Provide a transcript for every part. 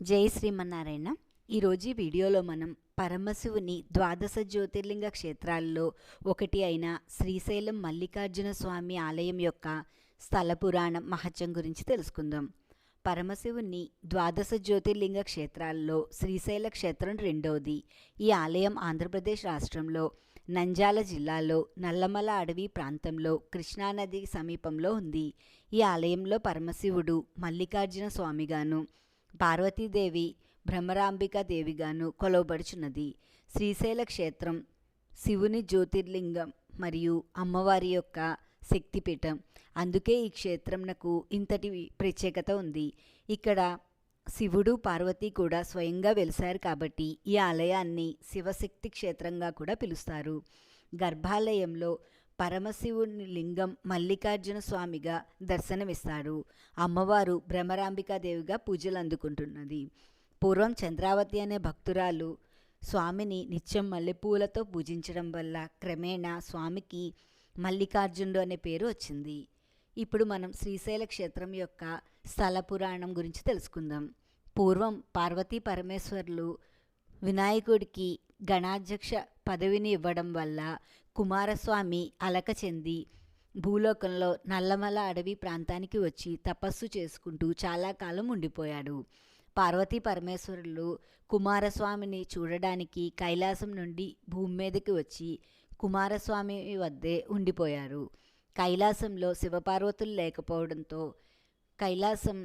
జై శ్రీమన్నారాయణ. ఈరోజు ఈ వీడియోలో మనం పరమశివుని ద్వాదశ జ్యోతిర్లింగ క్షేత్రాల్లో ఒకటి అయిన శ్రీశైలం మల్లికార్జున స్వామి ఆలయం యొక్క స్థల పురాణం మహత్యం గురించి తెలుసుకుందాం. పరమశివుని ద్వాదశ జ్యోతిర్లింగ క్షేత్రాల్లో శ్రీశైల క్షేత్రం రెండవది. ఈ ఆలయం ఆంధ్రప్రదేశ్ రాష్ట్రంలో నంద్యాల జిల్లాలో నల్లమల అడవి ప్రాంతంలో కృష్ణానది సమీపంలో ఉంది. ఈ ఆలయంలో పరమశివుడు మల్లికార్జున స్వామిగాను, పార్వతీదేవి భ్రమరాంబికాదేవిగాను కొలవబడుచున్నది. శ్రీశైల క్షేత్రం శివుని జ్యోతిర్లింగం మరియు అమ్మవారి యొక్క శక్తిపీఠం. అందుకే ఈ క్షేత్రంనకు ఇంతటి ప్రత్యేకత ఉంది. ఇక్కడ శివుడు పార్వతి కూడా స్వయంగా వెలిశారు కాబట్టి ఈ ఆలయాన్ని శివశక్తి క్షేత్రంగా కూడా పిలుస్తారు. గర్భాలయంలో పరమశివుని లింగం మల్లికార్జున స్వామిగా దర్శనమిస్తాడు. అమ్మవారు భ్రమరాంబికాదేవిగా పూజలు అందుకుంటున్నది. పూర్వం చంద్రావతి అనే భక్తురాలు స్వామిని నిత్యం మల్లెపూలతో పూజించడం వల్ల క్రమేణా స్వామికి మల్లికార్జునుడు అనే పేరు వచ్చింది. ఇప్పుడు మనం శ్రీశైల క్షేత్రం యొక్క స్థల పురాణం గురించి తెలుసుకుందాం. పూర్వం పార్వతీ పరమేశ్వరులు వినాయకుడికి గణాధ్యక్ష పదవిని ఇవ్వడం వల్ల కుమారస్వామి అలక చెంది భూలోకంలో నల్లమల అడవి ప్రాంతానికి వచ్చి తపస్సు చేసుకుంటూ చాలా కాలం ఉండిపోయాడు. పార్వతీ పరమేశ్వరులు కుమారస్వామిని చూడడానికి కైలాసం నుండి భూమి మీదకి వచ్చి కుమారస్వామి వద్దే ఉండిపోయారు. కైలాసంలో శివపార్వతులు లేకపోవడంతో కైలాసం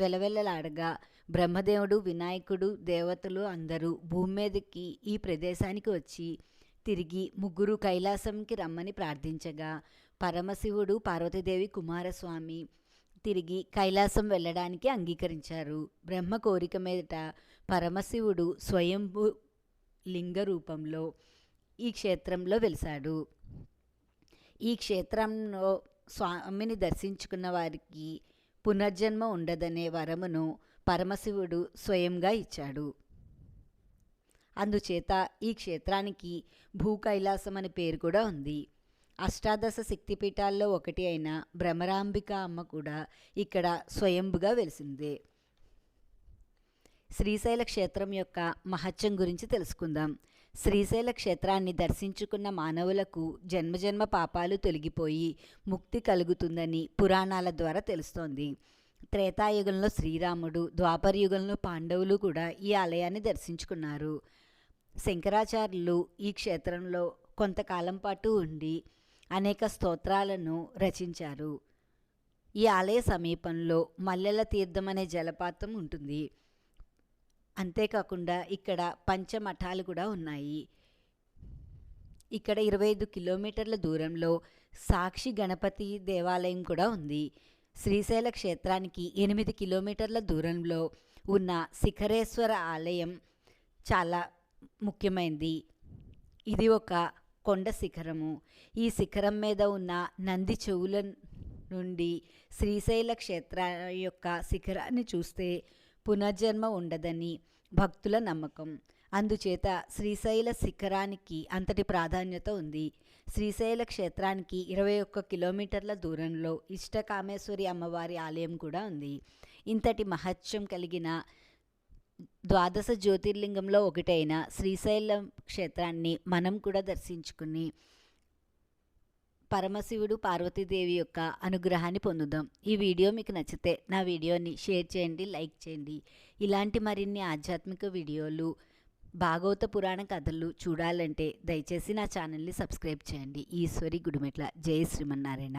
వెలవెలలాడగా బ్రహ్మదేవుడు, వినాయకుడు, దేవతలు అందరూ భూమి మీదకి ఈ ప్రదేశానికి వచ్చి తిరిగి ముగ్గురు కైలాసంకి రమ్మని ప్రార్థించగా పరమశివుడు, పార్వతీదేవి, కుమారస్వామి తిరిగి కైలాసం వెళ్ళడానికి అంగీకరించారు. బ్రహ్మ కోరిక మీదట పరమశివుడు స్వయంభూ లింగ రూపంలో ఈ క్షేత్రంలో వెలిశాడు. ఈ క్షేత్రంలో స్వామిని దర్శించుకున్న వారికి పునర్జన్మ ఉండదనే వరమును పరమశివుడు స్వయంగా ఇచ్చాడు. అందుచేత ఈ క్షేత్రానికి భూ కైలాసం అనే పేరు కూడా ఉంది. అష్టాదశ శక్తిపీఠాల్లో ఒకటి అయిన భ్రమరాంబిక అమ్మ కూడా ఇక్కడ స్వయంభుగా వెలిసిందే. శ్రీశైల క్షేత్రం యొక్క మహత్యం గురించి తెలుసుకుందాం. శ్రీశైల క్షేత్రాన్ని దర్శించుకున్న మానవులకు జన్మజన్మ పాపాలు తొలగిపోయి ముక్తి కలుగుతుందని పురాణాల ద్వారా తెలుస్తోంది. త్రేతాయుగంలో శ్రీరాముడు, ద్వాపరయుగంలో పాండవులు కూడా ఈ ఆలయాన్ని దర్శించుకున్నారు. శంకరాచార్యులు ఈ క్షేత్రంలో కొంతకాలం పాటు ఉండి అనేక స్తోత్రాలను రచించారు. ఈ ఆలయ సమీపంలో మల్లెల తీర్థం అనే జలపాతం ఉంటుంది. అంతేకాకుండా ఇక్కడ పంచమఠాలు కూడా ఉన్నాయి. ఇక్కడ 25 కిలోమీటర్ల దూరంలో సాక్షి గణపతి దేవాలయం కూడా ఉంది. శ్రీశైల క్షేత్రానికి 8 కిలోమీటర్ల దూరంలో ఉన్న శిఖరేశ్వర ఆలయం చాలా ముఖ్యమైనది. ఇది ఒక కొండ శిఖరము. ఈ శిఖరం మీద ఉన్న నంది చెవుల నుండి శ్రీశైల క్షేత్ర యొక్క శిఖరాన్ని చూస్తే పునర్జన్మ ఉండదని భక్తుల నమ్మకం. అందుచేత శ్రీశైల శిఖరానికి అంతటి ప్రాధాన్యత ఉంది. శ్రీశైల క్షేత్రానికి 21 కిలోమీటర్ల దూరంలో ఇష్టకామేశ్వరి అమ్మవారి ఆలయం కూడా ఉంది. ఇంతటి మహత్యం కలిగిన ద్వాదశ జ్యోతిర్లింగంలో ఒకటైన శ్రీశైలం క్షేత్రాన్ని మనం కూడా దర్శించుకుని పరమశివుడు, పార్వతీదేవి యొక్క అనుగ్రహాన్ని పొందుదాం. ఈ వీడియో మీకు నచ్చితే నా వీడియోని షేర్ చేయండి, లైక్ చేయండి. ఇలాంటి మరిన్ని ఆధ్యాత్మిక వీడియోలు, భాగవత పురాణ కథలు చూడాలంటే దయచేసి నా ఛానల్ని సబ్స్క్రైబ్ చేయండి. ఈశ్వరి గుడిమెట్ల. జై శ్రీమన్నారాయణ.